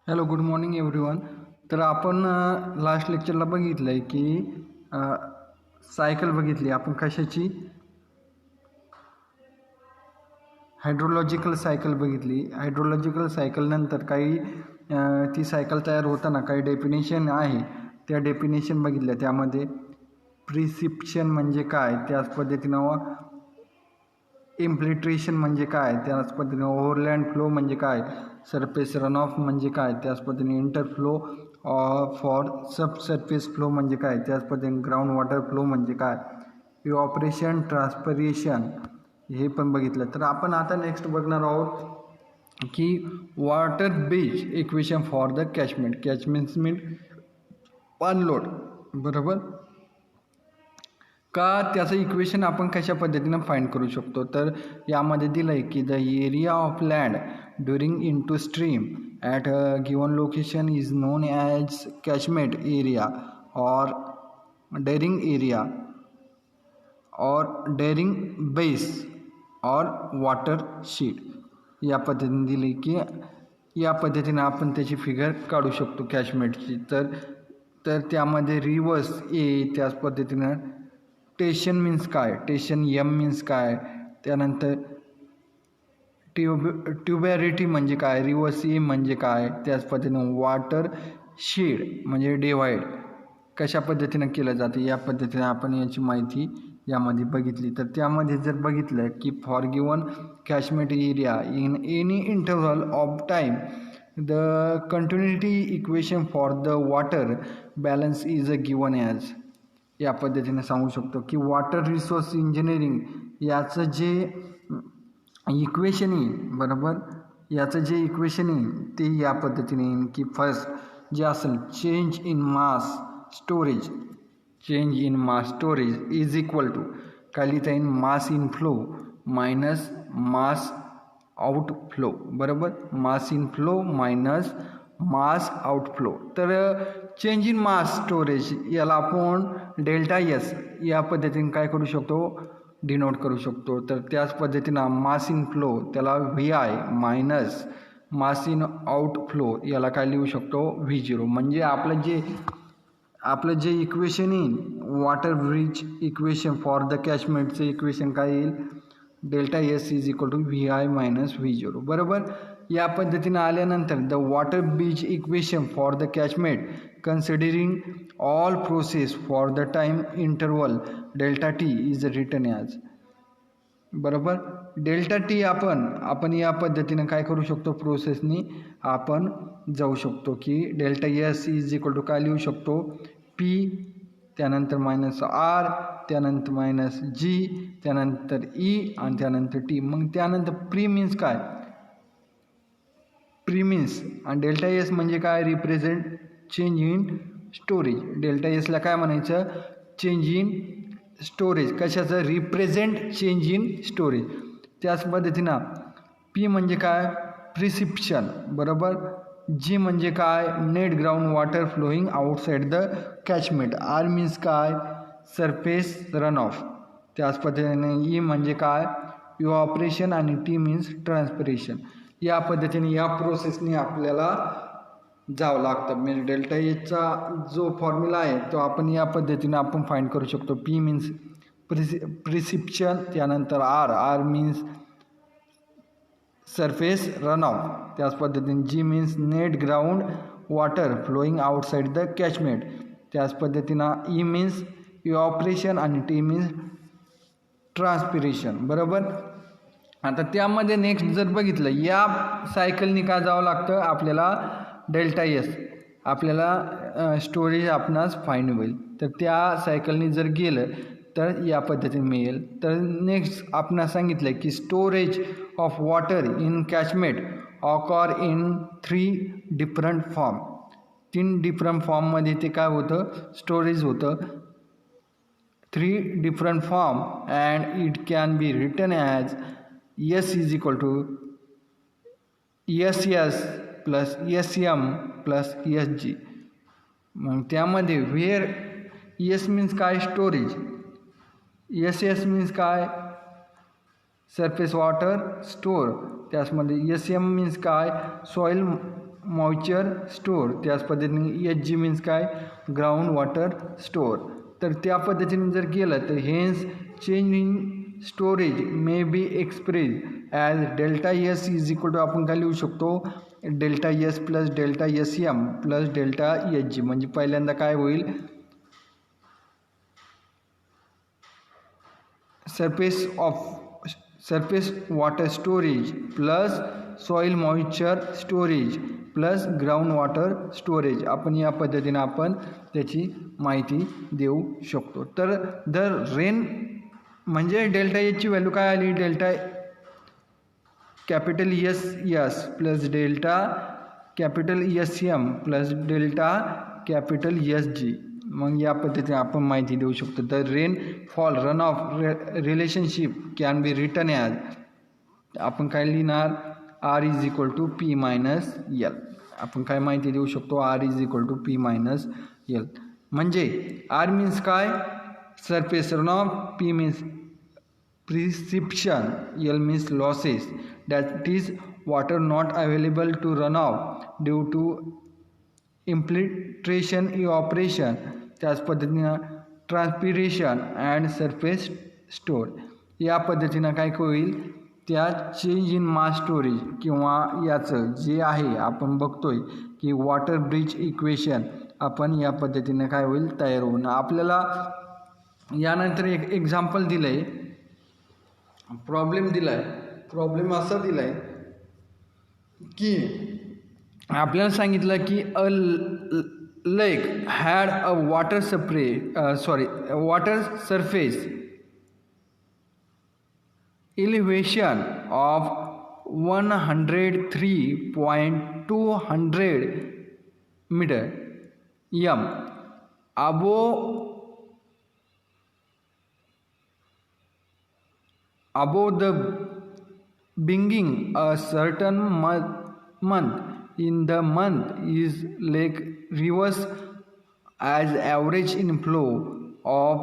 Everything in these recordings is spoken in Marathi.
Hello good morning everyone. तर आपण लास्ट लेक्चरला बघितलं आहे की सायकल बघितली आपण कशाची, हायड्रोलॉजिकल सायकल बघितली. हायड्रोलॉजिकल सायकलनंतर काही ती सायकल तयार होताना काही डेफिनेशन आहे, त्या डेफिनेशन बघितल्या. त्यामध्ये प्रिसिप्शन म्हणजे काय, त्याच पद्धतीनं इम्प्लिट्रेशन म्हणजे काय, त्याच पद्धतीने ओव्हरलँड फ्लो म्हणजे काय, सरफेस रन ऑफ म्हणजे काय, त्याच पद्धतीने इंटरफ्लो फॉर सबसर्फेस फ्लो म्हणजे काय, त्याच पद्धतीने ग्राउंड वॉटर फ्लो म्हणजे काय, इव्हॅपोरेशन, ट्रान्सपिरेशन हे पण बघितलं. तर आपण आता नेक्स्ट बघणार आहोत की वॉटर बेज equation for the catchment. Catchment unload, बरोबर का, त्याचं इक्वेशन आपण कशा पद्धतीनं फाइंड करू शकतो. तर यामध्ये दिलं आहे की the area of land draining into stream at a given location is known as catchment area or draining area or draining basin or watershed. या पद्धतीने दिली की या पद्धतीने आपण त्याची फिगर काढू शकतो कॅचमेंटची. तर त्यामध्ये रिवर्स ए, त्याच पद्धतीनं टेशन मीन्स काय, टेशन एम मीन्स काय, त्यानंतर ट्युबॅरिटी म्हणजे काय, रिवर्स ए म्हणजे काय, त्याच पद्धतीनं वॉटर शेड म्हणजे डिवाइड कशा पद्धतीनं केलं जातं, या पद्धतीने आपण याची माहिती यामध्ये बघितली. तर त्यामध्ये जर बघितलं की for given catchment area in any interval of time the continuity equation for the water balance is a given as. या पद्धतीने सांगू शकतो की वॉटर रिसोर्स इंजिनिअरिंग याचं जे इक्वेशन येईल, बरोबर, याचं जे इक्वेशन येईल ते या पद्धतीने येईल की फर्स्ट जे असेल change in mass storage, change in mass storage is equal to काय लिहिता येईल, mass in flow minus mass out flow, बरोबर, mass in flow minus mass outflow. तर चेंज इन मास स्टोरेज याला आपण डेल्टा एस या पद्धतीने काय करू शकतो, डिनोट करू शकतो. तर त्याच पद्धतीनं मास इन फ्लो त्याला V I minus mass in outflow याला काय लिहू शकतो, व्ही झिरो. म्हणजे आपलं जे इक्वेशन येईल water bridge equation for the कॅचमेंटचं इक्वेशन काय येईल, delta S is equal to V I minus V zero, बरोबर. या पद्धतीनं आल्यानंतर the water bridge equation for the catchment considering all process for the time interval delta T is written as, बरोबर. डेल्टा टी आपण या पद्धतीनं काय करू शकतो, प्रोसेसनी आपण जाऊ शकतो की delta S is equal to काय लिहू शकतो, पी त्यानंतर मायनस आर त्यानंतर मायनस जी त्यानंतर ई आणि त्यानंतर टी. मग त्यानंतर प्री मीन्स काय, प्री मीन्स आणि डेल्टा एस म्हणजे काय, represent change in storage. Delta एसला काय म्हणायचं, चेंज इन स्टोरेज, कशाचं, रिप्रेझेंट चेंज इन स्टोरेज. त्याच पद्धतीनं पी म्हणजे काय, प्रिसिप्शन, बरोबर. जी म्हणजे काय, net ground water flowing outside the catchment. R means काय, सरफेस रन ऑफ. त्याच पद्धतीने ई म्हणजे काय, इव्हॅपोरेशन आणि टी मीन्स ट्रान्सपिरेशन. या पद्धतीने या प्रोसेसने आपल्याला जावं लागतं. म्हणजे डेल्टा एचा जो फॉर्म्युला आहे तो आपण या पद्धतीने आपण फाइंड करू शकतो. पी मीन्स प्रिसिप्शन, त्यानंतर R means surface run of, त्याच पद्धतीने G means net ground water flowing outside the catchment, त्याच पद्धतीनं ई मीन्स इव्हॅपोरेशन आणि टी मीन्स ट्रान्सपिरेशन, बरोबर. आता त्यामध्ये नेक्स्ट जर बघितलं या सायकलनी काय जावं लागतं आपल्याला, डेल्टा एस आपल्याला स्टोरेज आपणास फाईंड होईल. तर त्या सायकलनी जर गेलं तर या पद्धतीने मिळेल. तर नेक्स्ट आपण सांगितलं की storage of water in catchment occur in 3 different form. 3 different फॉर्ममध्ये ते काय होतं, स्टोरेज होतं. 3 different form and it can be written as S is equal to S S plus S M plus S G. मग त्यामध्ये वेअर एस मीन्स काय, स्टोरेज, एस एस मीन्स काय, सरफेस वॉटर स्टोर, त्याचमध्ये एस एम मीन्स काय, सॉईल मॉइश्चर स्टोर, त्याच पद्धतीने एच जी मीन्स काय, ग्राउंड वॉटर स्टोर. तर त्या पद्धतीने जर केलं तर hence change in storage may be express as delta S is equal to, आपण काय लिहू शकतो, delta S plus delta S M plus delta H G. म्हणजे पहिल्यांदा काय होईल, surface water storage plus soil moisture storage plus ground water storage. आपण या पद्धतीने आपण त्याची माहिती देऊ शकतो. तर द रेन म्हणजे डेल्टा एचची व्हॅल्यू काय आली, delta capital S S plus delta capital S M plus delta capital S G. मग या पद्धतीने आपण माहिती देऊ शकतो. The rain fall run off relationship can be written as, आपण काय लिहिणार, R is equal to P minus L. आपण काय माहिती देऊ शकतो, R is equal to P minus L. म्हणजे आर मीन्स काय, surface run off, P means precipitation, L means losses, that is water not available to run off due to infiltration evaporation, त्याच पद्धतीनं ट्रान्सपिरेशन अँड सरफेस स्टोर. या पद्धतीनं काय होईल, त्या चेंज इन मास स्टोरेज किंवा याचं जे आहे आपण बघतोय की वॉटर ब्रिज इक्वेशन आपण या पद्धतीनं काय होईल तयार होऊन. आपल्याला यानंतर एक एक्झाम्पल दिलं आहे, प्रॉब्लेम दिला आहे. प्रॉब्लेम असा दिला आहे की आपल्याला सांगितलं की अ लेक had a water surface elevation of 103.200 meter m above the beginning a certain month in the month is lake rivers as average inflow of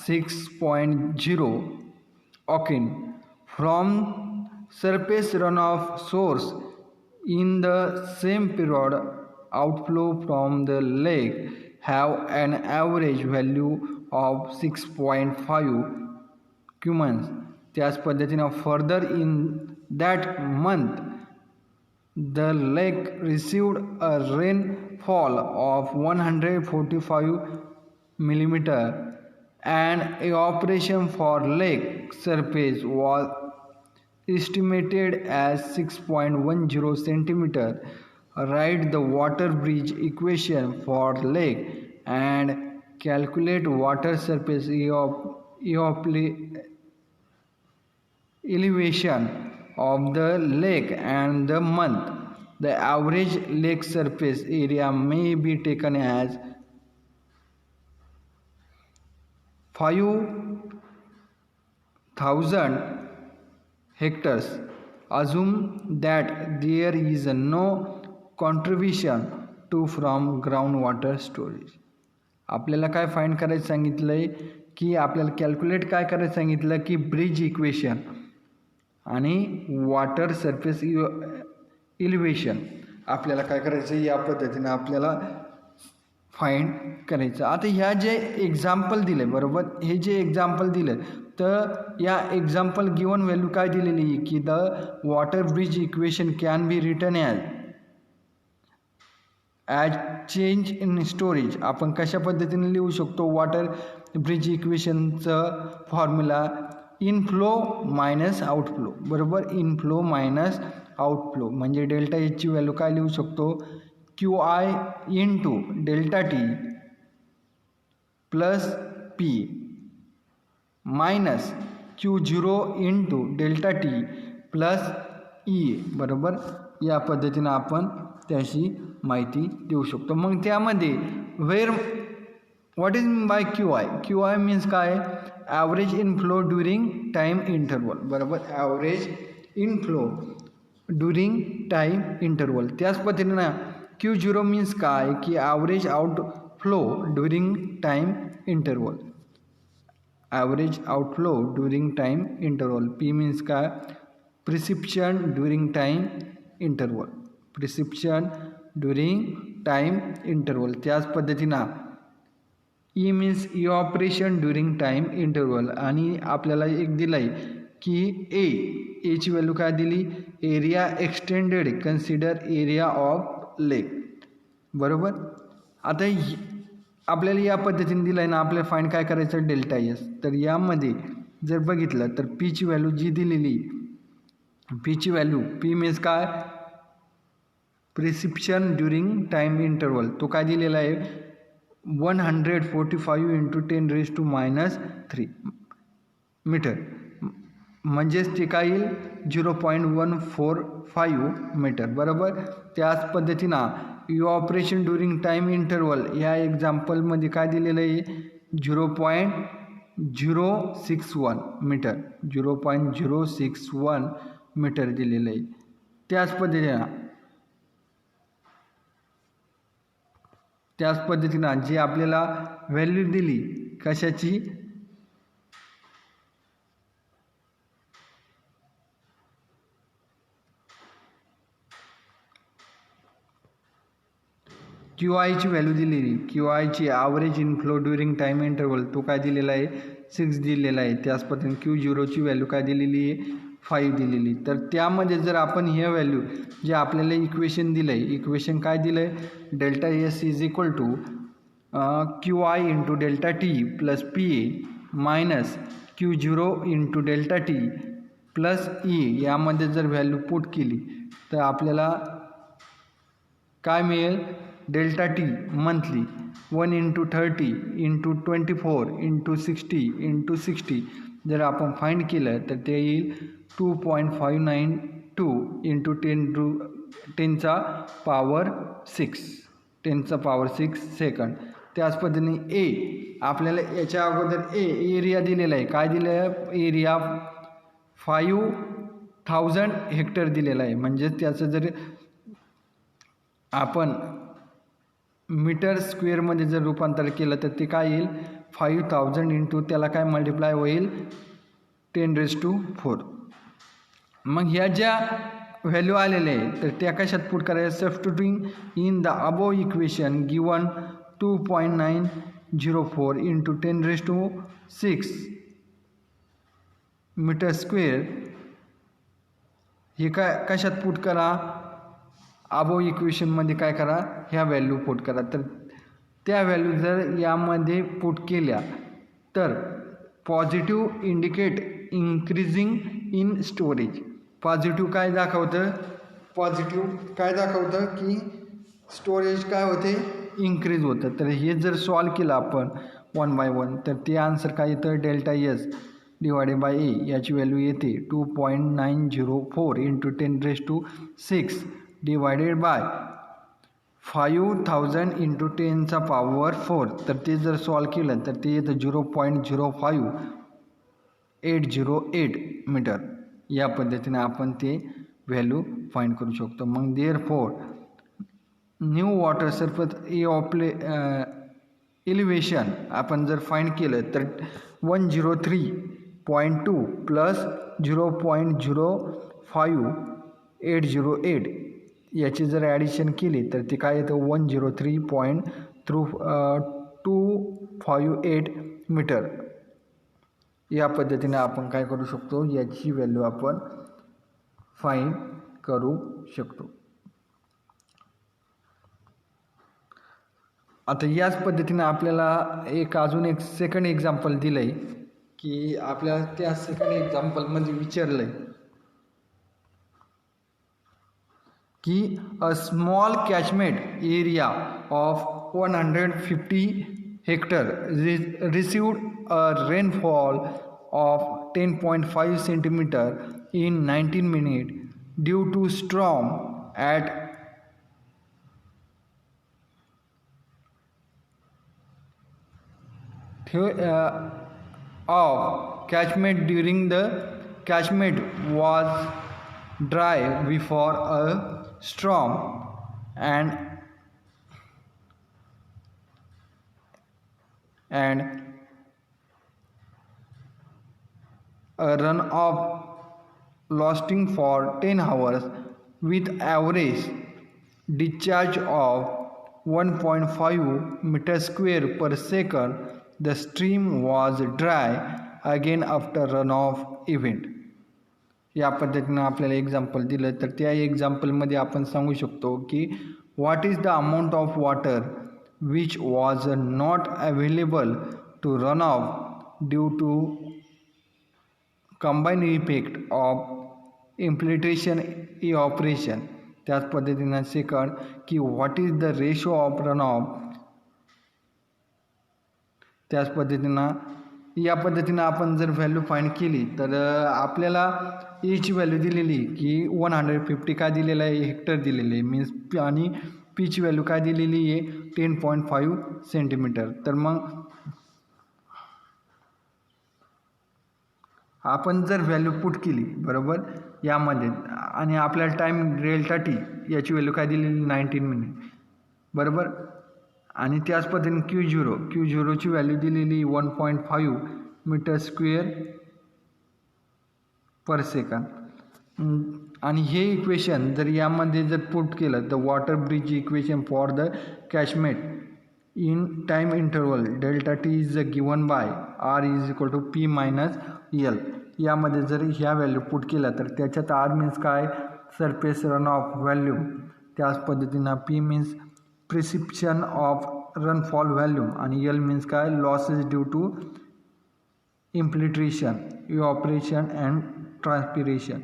6.0 occurring from surface runoff source. In the same period outflow from the lake have an average value of 6.5 cumans. त्याच पद्धतीने further in that month the lake received a rainfall of 145 millimeter and evaporation for lake surface was estimated as 6.10 centimeter. Write the water bridge equation for lake and calculate water surface elevation of the lake and the month. The average lake surface area may be taken as 5,000 hectares. Assume that there is no contribution to from groundwater storage. आपल्याला काय फाइंड करायचं सांगितलं आहे की आपल्याला कॅल्क्युलेट काय करायचं सांगितलं की ब्रिज इक्वेशन आणि वॉटर सरफेस इलिव्हेशन आपल्याला काय करायचं या पद्धतीने आपल्याला फाइंड करायचं. आता ह्या जे एक्झाम्पल दिले बरोबर, हे जे एक्झाम्पल दिले तर या एक्झाम्पल गिवन व्हॅल्यू काय दिलेली आहे की the water bridge equation can be written as change in storage. आपण कशा पद्धतीने लिहू शकतो वॉटर ब्रिज इक्वेशनचं फॉर्म्युला इनफ्लो मायनस आउटफ्लो बरोबर, इनफ्लो मायनस आउटफ्लो म्हणजे डेल्टा एचची व्हॅल्यू काय लिहू शकतो, Q I into delta T plus P minus Q zero into delta T plus E बरोबर. या पद्धतीनं आपण त्याची माहिती देऊ शकतो. मग त्यामध्ये what is by Q I, Q I means काय, average inflow during time interval बरोबर, average inflow during time interval. त्याच पद्धतीनं क्यू झिरो मीन्स काय की average outflow during time interval, average outflow during time interval. P means काय, precipitation during time interval, precipitation during time interval. त्याच पद्धतीनं E means evaporation during time interval. आणि आपल्याला एक दिलं आहे की एची व्हॅल्यू काय दिली, area extended consider area of lake. बरोबर. आता आपल्याला या पद्धतीने दिलं आहे ना, आपल्याला फाईंड काय करायचं, डेल्टा एस. तर यामध्ये जर बघितलं तर पीची व्हॅल्यू जी दिलेली, पीची व्हॅल्यू, पी मीन्स काय, प्रिसिप्शन ड्युरिंग टाईम इंटरवल, तो काय दिलेला आहे 145 × 10⁻³ मीटर. म्हणजेच ते काय येईल 0.145 मीटर. बरोबर. त्याच पद्धतीनं इव्हॉपरेशन ड्युरिंग टाईम इंटरवल या एक्झाम्पलमध्ये काय दिलेलं आहे 0.061 मीटर, 0.061 मीटर दिलेलं आहे. त्याच पद्धतीनं जी आपल्याला व्हॅल्यू दिली कशाची, क्यू आयची व्हॅल्यू दिलेली, क्यू आयची average inflow during time interval, तो काय दिलेला आहे 6 दिलेला आहे. त्याच पद्धतीने क्यू झिरोची व्हॅल्यू काय दिलेली आहे 5 दिलेली. तर त्यामध्ये जर आपण हे व्हॅल्यू जे आपल्याला इक्वेशन दिलं आहे, इक्वेशन काय दिलं आहे, delta S is equal to Q I into delta T plus P A minus Q zero into delta T plus E, यामध्ये जर व्हॅल्यू पुट केली तर आपल्याला काय मिळेल, डेल्टा टी मंथली 1 × 30 × 24 × 60 जर आपण फाईंड केलं तर ते येईल 2.592 × 10⁻6 सेकंड. त्याच पद्धतीने ए, आपल्याला याच्या अगोदर एरिया दिलेला आहे, काय दिलं आहे, एरिया 5000 हेक्टर दिलेला आहे. म्हणजेच त्याचं जर आपण मीटर स्क्वेअरमध्ये जर रूपांतर केलं तर ते काय येईल 5000 इंटू त्याला काय मल्टिप्लाय होईल 10⁻⁴. मग ह्या ज्या व्हॅल्यू आलेल्या आहे तर त्या कशात पुट करायच्या, substituting in the above equation given 2.904 इंटू 10⁻⁶ मीटर स्क्वेअर, हे काय कशात पुट करा, अबोव इक्वेशनमध्ये काय करा, ह्या व्हॅल्यू पुट करा. तर त्या व्हॅल्यू जर यामध्ये पुट केल्या तर positive indicate increasing in storage. Positive काय दाखवतं, की स्टोरेज काय होते, इन्क्रीज होतं. तर हे जर सॉल्व केलं आपण 1 बाय 1 तर ते आन्सर काय येतं, डेल्टा एस डिवायडेड बाय ए, याची व्हॅल्यू येते 2.904 इंटू 10⁻⁶ डिवायडेड बाय 5000 इंटू 10⁻⁴. तर ते जर सॉल्व केलं तर ते येतं 0.05808 मीटर. या पद्धतीने आपण ते व्हॅल्यू फाईंड करू शकतो. मग therefore new water surface elevation आपण जर फाईंड केलं तर 103.2 प्लस 0.05808 याची जर ॲडिशन केली तर ते काय येतं 103.258 मीटर. या पद्धतीने आपण काय करू शकतो, याची व्हॅल्यू आपण फाईंड करू शकतो. आता याच पद्धतीने आपल्याला अजून एक सेकंड एक्झाम्पल दिलं आहे की आपल्याला त्या सेकंड एक्झाम्पलमध्ये विचारलं आहे की a small catchment area of 150 hectare received a rainfall of 10.5 centimetre in 19 minutes due to storm at of catchment. During the catchment was dry before a storm and a runoff lasting for 10 hours with average discharge of 1.5 meter square per second, the stream was dry again after runoff event. या पद्धतीनं आपल्याला एक्झाम्पल दिलं तर त्या एक्झाम्पलमध्ये आपण सांगू शकतो की what is the amount of water which was not available to run off due to combine effect of infiltration evaporation. त्याच पद्धतीनं सेकंड की what is the ratio of run of. त्याच पद्धतीनं या पद्धतीनं आपण जर व्हॅल्यू फाइंड केली तर आपल्याला एची व्हॅल्यू दिलेली की 150 काय दिलेलं आहे, हेक्टर दिलेलं आहे मीन्स, आणि पीची व्हॅल्यू काय दिलेली आहे 10.5 सेंटीमीटर. तर मग आपण जर व्हॅल्यू पुट केली बरोबर यामध्ये आणि आपल्याला टाईम डेल्टा टी याची व्हॅल्यू काय दिलेली 19 मिनिट बरोबर. आणि त्याच पद्धतीने क्यू झिरोची व्हॅल्यू दिलेली 1.5 मीटर स्क्वेअर पर सेकंड. आणि हे इक्वेशन जर यामध्ये जर पुट केलं तर water bridge equation for the catchment in time interval delta T is given by R is equal to P minus L. यामध्ये जर ह्या व्हॅल्यू पुट केला तर त्याच्यात आर मीन्स काय सरफेस रन ऑफ व्हॅल्यूम, त्याच पद्धतीनं P means precipitation of rainfall volume आणि एल मीन्स काय losses due to infiltration evaporation and transpiration.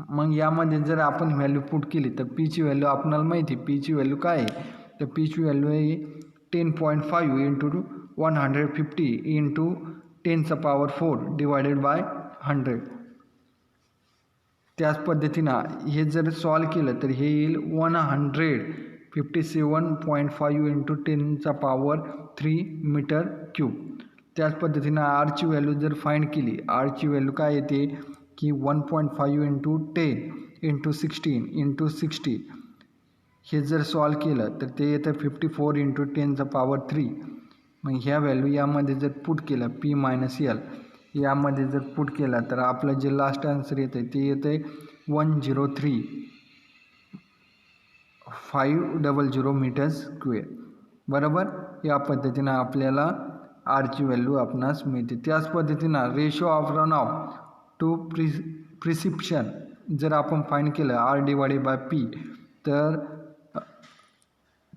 मग यामध्ये जर आपण व्हॅल्यू पुट केली तर पीची व्हॅल्यू आपल्याला माहिती आहे पीची व्हॅल्यू काय आहे तर पीची व्हॅल्यू आहे 10.5 इंटू 150 इंटू 10⁴ डिवायडेड बाय 100. त्याच पद्धतीनं हे जर सॉल्व केलं तर हे येईल 157.5 इंटू 10⁻³ मीटर क्यूब. त्याच पद्धतीनं आरची व्हॅल्यू जर फाइंड केली आरची व्हॅल्यू काय येते की 1.5 इंटू 10 इंटू 16 इंटू 60. हे जर सॉल्व केलं तर ते येतं 54 इंटू 10⁻³. मग ह्या व्हॅल्यू यामध्ये जर पुट केलं पी मायनस एल यामध्ये जर पुट केला तर आपलं जे लास्ट आन्सर येतं ते येतं 103,500 मीटर स्क्वेअर बरोबर. या पद्धतीनं आपल्याला आरची व्हॅल्यू आपणास मिळते. त्याच पद्धतीनं ratio of run off to precipitation जर आपण फाइंड केलं आर डिवायडेड बाय पी तर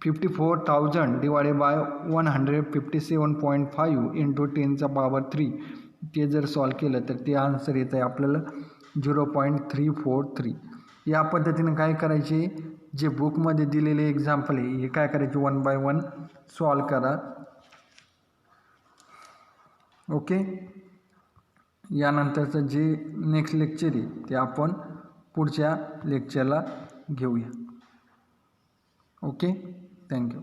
54,000 डिवायडेड बाय 157.5 इंटू 10⁻³ ते जर सॉल्व केलं तर ते आन्सर येतं आहे आपल्याला 0.343. या पद्धतीनं काय करायचे जे बुकमध्ये दिलेले एक्झाम्पल आहे हे काय करायचे 1 बाय 1 सॉल्व करा. ओके. यानंतरचं जे नेक्स्ट लेक्चर आहे ते आपण पुढच्या लेक्चरला घेऊया. ओके. थँक्यू.